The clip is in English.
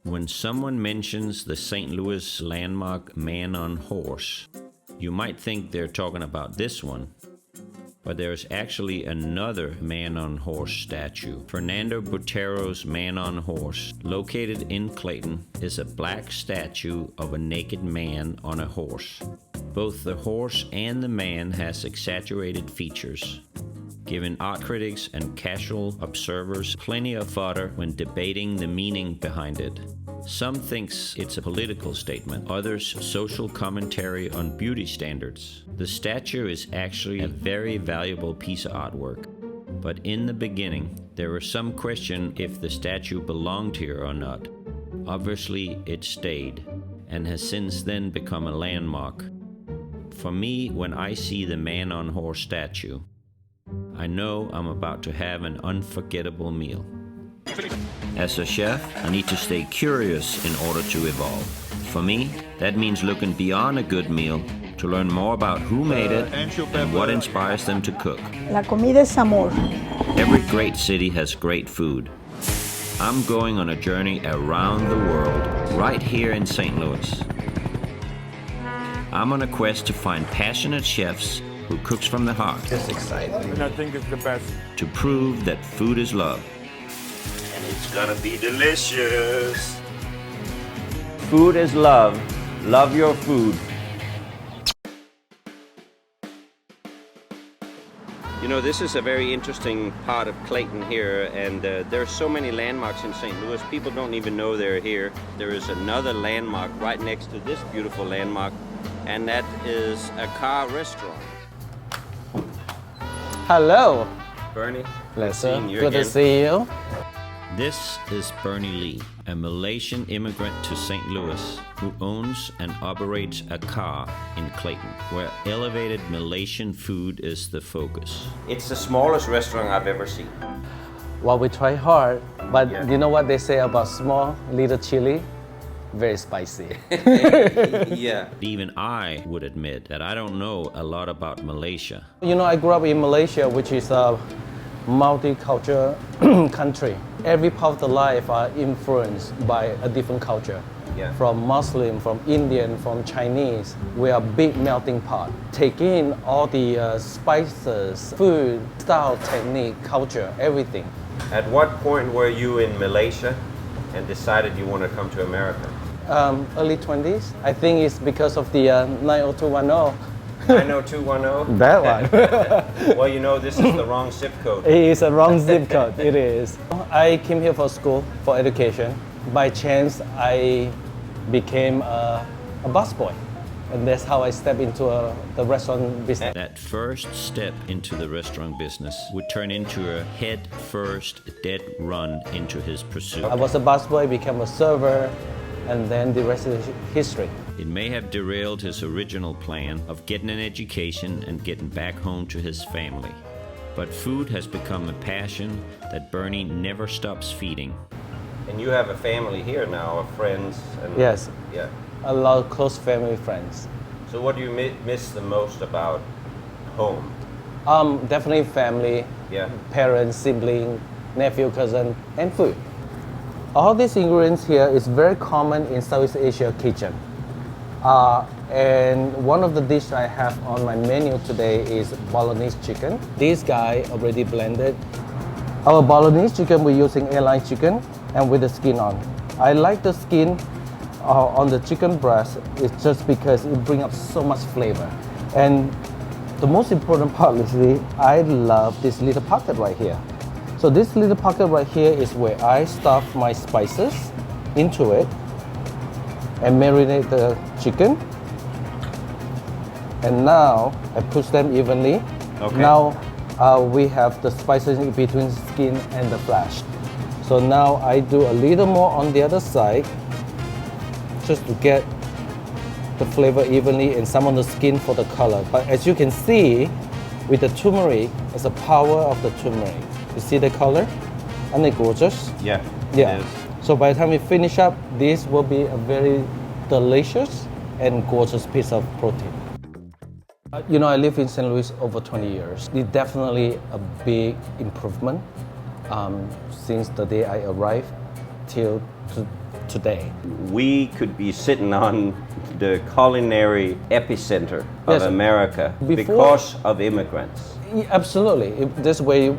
When someone mentions the St. Louis landmark Man on Horse, you might think they're talking about this one, but there's actually another Man on Horse statue. Fernando Botero's Man on Horse, located in Clayton, is a black statue of a naked man on a horse. Both the horse and the man has exaggerated features, giving art critics and casual observers plenty of fodder when debating the meaning behind it. Some thinks it's a political statement, others social commentary on beauty standards. The statue is actually a very valuable piece of artwork, but in the beginning, there was some question if the statue belonged here or not. Obviously, it stayed, and has since then become a landmark. For me, when I see the Man on Horse statue, I know I'm about to have an unforgettable meal. As a chef, I need to stay curious in order to evolve. For me, that means looking beyond a good meal to learn more about who made it and what inspires them to cook. La comida es amor. Every great city has great food. I'm going on a journey around the world, right here in St. Louis. I'm on a quest to find passionate chefs who cooks from the heart. Just exciting. And I think it's the best. To prove that food is love. And it's gonna be delicious. Food is love. Love your food. You know, this is a very interesting part of Clayton here, and there are so many landmarks in St. Louis, people don't even know they're here. There is another landmark right next to this beautiful landmark, and that is Akar restaurant. Hello, Bernie, Lasse. seeing you Good again. to see you. This is Bernie Lee, a Malaysian immigrant to St. Louis who owns and operates Akar in Clayton, where elevated Malaysian food is the focus. It's the smallest restaurant I've ever seen. Well, we try hard, but Yeah. you know what they say about small little chili? Very spicy. Yeah. Even I would admit that I don't know a lot about Malaysia. You know, I grew up in Malaysia, which is a multicultural country. Every part of the life are influenced by a different culture. Yeah. From Muslim, from Indian, from Chinese. We are a big melting pot. Take in all the spices, food, style, technique, culture, everything. At what point were you in Malaysia and decided you want to come to America? Early 20s. I think it's because of the 90210. 90210? That one. Well, you know, this is the wrong zip code. It is a wrong zip code, it is. I came here for school, for education. By chance, I became a busboy. And that's how I stepped into the restaurant business. That first step into the restaurant business would turn into a head-first dead run into his pursuit. I was a busboy, became a server, and then the rest is history. It may have derailed his original plan of getting an education and getting back home to his family. But food has become a passion that Bernie never stops feeding. And you have a family here now, of friends. And Yes. Yeah. A lot of close family friends. So what do you miss the most about home? Definitely family, Yeah. parents, sibling, nephew, cousin, and food. All these ingredients here is very common in Southeast Asia kitchen. And one of the dishes I have on my menu today is Bolognese chicken. This guy already blended. Our Bolognese chicken, we're using airline chicken and with the skin on. I like the skin on the chicken breast. It's just because it brings up so much flavor. And the most important part is I love this little pocket right here. So this little pocket right here is where I stuff my spices into it and marinate the chicken. And now I push them evenly. Okay. Now we have the spices in between skin and the flesh. So now I do a little more on the other side just to get the flavor evenly and some on the skin for the color. But as you can see, with the turmeric, it's the power of the turmeric. You see the color? Aren't they gorgeous? Yeah. Yeah. It is. So by the time we finish up, this will be a very delicious and gorgeous piece of protein. You know, I live in St. Louis over 20 years. It's definitely a big improvement since the day I arrived. till today. We could be sitting on the culinary epicenter of Yes. America Before- because of immigrants. Absolutely. That's where